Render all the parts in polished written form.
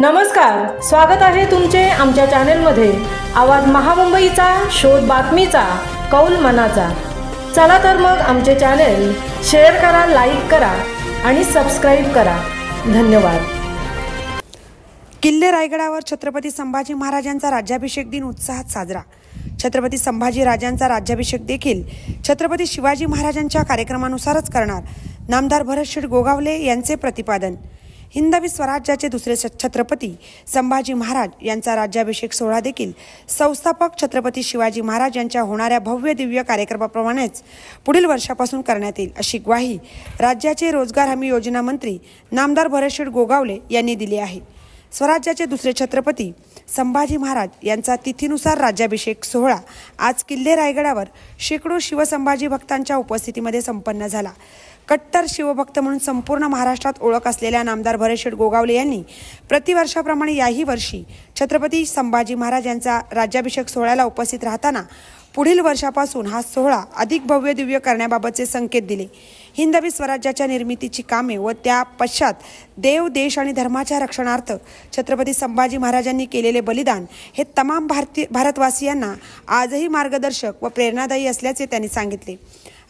नमस्कार, स्वागत आहे तुमचे आमच्या चॅनलमध्ये। आवाज महामुंबईचा, शोध बातमीचा, कौल मनाचा। चला तर मग आमचे चॅनल शेअर करा, लाईक करा आणि सबस्क्राइब करा। धन्यवाद। किल्ले रायगडावर छत्रपती संभाजी महाराजांचा राज्याभिषेक दिन उत्साहात साजरा। छत्रपती संभाजी राजांचा राज्याभिषेक देखील छत्रपती शिवाजी महाराजांच्या कार्यक्रमानुसारच करणार, नामदार भरतशेठ गोगावले यांचे प्रतिपादन। हिंदवी स्वराज्याचे दुसरे छत्रपती संभाजी महाराज यांचा राज्याभिषेक सोहळा देखील संस्थापक छत्रपती शिवाजी महाराज यांच्या होणाऱ्या भव्य दिव्य कार्यक्रमाप्रमाणेच पुढील वर्षापासून करण्यात येईल, अशी ग्वाही राज्याचे रोजगार हमी योजना मंत्री नामदार भरतशेठ गोगावले यांनी दिली आहे। स्वराज्याचे दुसरे छत्रपती संभाजी महाराज यांचा तिथीनुसार राज्याभिषेक सोहळा आज किल्ले रायगडावर शेकडो शिवसंभाजी भक्तांच्या उपस्थितीमध्ये संपन्न झाला। कट्टर शिवभक्त म्हणून संपूर्ण महाराष्ट्रात ओळख असलेल्या नामदार भरतशेठ गोगावले यांनी प्रतिवर्षाप्रमाणे याही वर्षी छत्रपती संभाजी महाराज यांचा राज्याभिषेक सोहळ्याला उपस्थित राहताना पुढील वर्षापासून हा सोहळा अधिक भव्य दिव्य करण्याबाबतचे संकेत दिले। हिंदवी स्वराज्याच्या निर्मितीची कामे व त्या पश्चात देव, देश आणि धर्माच्या रक्षणार्थ छत्रपती संभाजी महाराजांनी केलेले बलिदान हे तमाम भारतवासियांना आजही मार्गदर्शक व प्रेरणादायी असल्याचे त्यांनी सांगितले।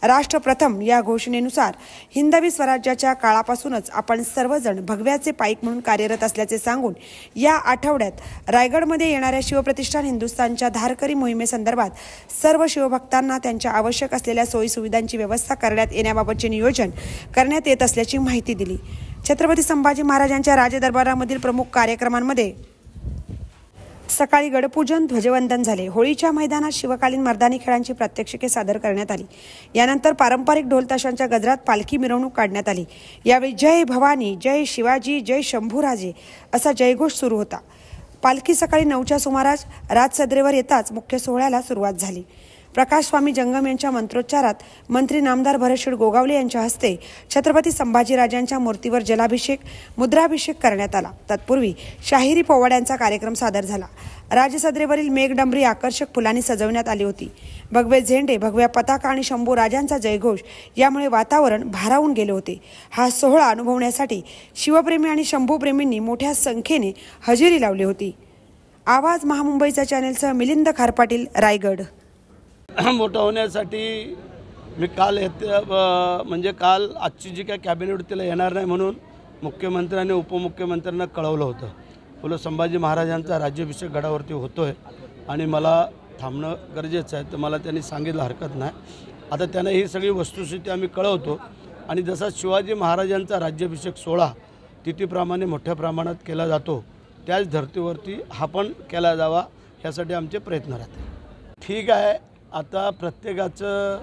राष्ट्र प्रथम या घोषणेनुसार हिंदवी स्वराज्याच्या काळापासूनच आपण सर्वजण भगव्याचे पाईक म्हणून कार्यरत असल्याचे सांगून या आठवड्यात रायगडमध्ये येणाऱ्या शिवप्रतिष्ठान हिंदुस्थानच्या धारकरी मोहिमेसंदर्भात सर्व शिवभक्तांना त्यांच्या आवश्यक असलेल्या सोयी सुविधांची व्यवस्था करण्यात येण्याबाबतचे नियोजन करण्यात येत असल्याची माहिती दिली। छत्रपती संभाजी महाराजांच्या राजदरबारामधील प्रमुख कार्यक्रमांमध्ये सकाळी गडपूजन, ध्वजवंदन झाले। होळीच्या मैदानात शिवकालीन मर्दानी खेळांची प्रात्यक्षिके सादर करण्यात आली। यानंतर पारंपरिक ढोलताशांच्या गजरात पालखी मिरवणूक काढण्यात आली। यावेळी जय भवानी, जय शिवाजी, जय शंभूराजे असा जयघोष सुरू होता। पालखी सकाळी 9च्या सुमारास राजसदरेवर येताच मुख्य सोहळ्याला सुरुवात झाली। प्रकाश स्वामी जंगम यांच्या मंत्रोच्चारात मंत्री नामदार भरतशेठ गोगावले यांच्या हस्ते छत्रपती संभाजीराजांच्या मूर्तीवर जलाभिषेक, मुद्राभिषेक करण्यात आला। तत्पूर्वी शाहिरी पोवाड्यांचा कार्यक्रम सादर झाला। राजसदरेवरील मेघडंबरी आकर्षक फुलांनी सजवण्यात आली होती। भगवे झेंडे, भगव्या पताका आणि शंभू राजांचा जयघोष यामुळे वातावरण भारावून गेले होते। हा सोहळा अनुभवण्यासाठी शिवप्रेमी आणि शंभूप्रेमींनी मोठ्या संख्येने हजेरी लावली होती। आवाज महामुंबईचा चॅनेलसह मिलिंद खारपाटील, रायगड। मोठं होण्यासाठी मी काल काल आजची जी काय कॅबिनेट तिला येणार नाही म्हणून मुख्यमंत्री आणि उपमुख्यमंत्र्यांना कळवलं होतं। बोलो संभाजी महाराजांचा राज्याभिषेक गडावरती होतोय आणि मला थांबणं गरजेचं आहे, तर मला त्यांनी सांगितलं हरकत नाही। आता त्यांना ही सगळी वस्तुस्थिती आम्ही कळवतो आणि जसा शिवाजी महाराजांचा राज्याभिषेक सोहळा तिथीप्रमाणे मोठ्या प्रमाणात केला जातो, त्याच धर्तीवरती हा पण केला जावा यासाठी आमचे प्रयत्न राहतात। ठीक आहे, आता प्रत्येकाचं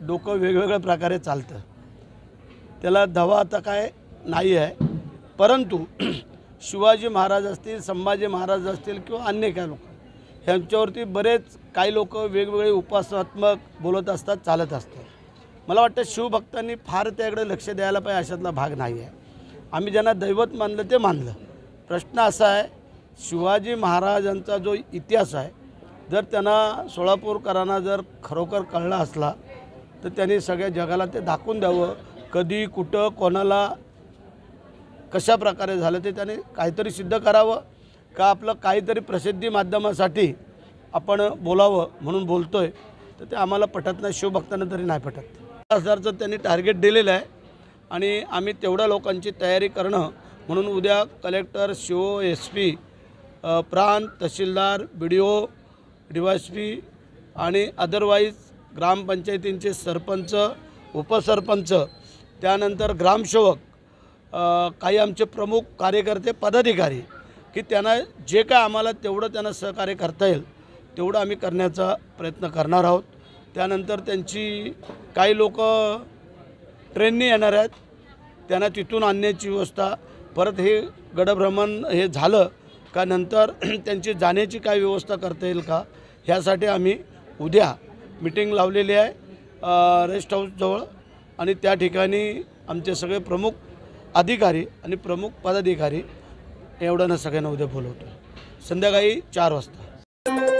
डोकं वेगवेगळ्या प्रकारे चालतं, त्याला दवा आता काय नाही आहे। परंतु शिवाजी महाराज असतील, संभाजी महाराज असतील किंवा अन्य काय लोक ह्यांच्यावरती बरेच काही लोक वेगवेगळे उपासनात्मक बोलत असतात, चालत असतात। मला वाटतं शिवभक्तांनी फार त्याकडे लक्ष द्यायला पाहिजे अशातला भाग नाही आहे। आम्ही ज्यांना दैवत मानलं ते मानलं। प्रश्न असा आहे, शिवाजी महाराजांचा जो इतिहास आहे जर त्यांना सोलापूरकरांना जर खरोखर कळला असला तर त्यांनी सगळ्या जगाला ते दाखवून द्यावं, कधी कुठं कोणाला कशा प्रकारे झालं ते त्याने काहीतरी सिद्ध करावं का आपलं काहीतरी प्रसिद्धी माध्यमासाठी आपण बोलावं म्हणून बोलतोय, तर ते आम्हाला पटत नाही, शिवभक्तांना तरी नाही पटत। 10,000चं त्यांनी टार्गेट दिलेलं आहे आणि आम्ही तेवढ्या लोकांची तयारी करणं म्हणून उद्या कलेक्टर, CO, SP, प्रांत, तहसीलदार, BDO, DYSP आणि अदरवाईज ग्रामपंचायतींचे सरपंच, उपसरपंच, त्यानंतर ग्रामसेवक, काही आमचे प्रमुख कार्यकर्ते, पदाधिकारी की त्यांना जे काय आम्हाला तेवढं त्यांना सहकार्य करता येईल तेवढं आम्ही करण्याचा प्रयत्न करणार आहोत। त्यानंतर त्यांची काही लोक ट्रेनने येणार आहेत, त्यांना तिथून आणण्याची व्यवस्था, परत हे गडभ्रमण हे झालं का नंतर त्यांची जाण्याची काय व्यवस्था करता येईल का ह्यासाठी आम्ही उद्या मीटिंग लावलेली आहे रेस्ट हाऊसजवळ आणि त्या ठिकाणी आमचे सगळे प्रमुख अधिकारी आणि प्रमुख पदाधिकारी एवढ्यानं सगळ्यांना उद्या बोलवतो संध्याकाळी 4 वाजता।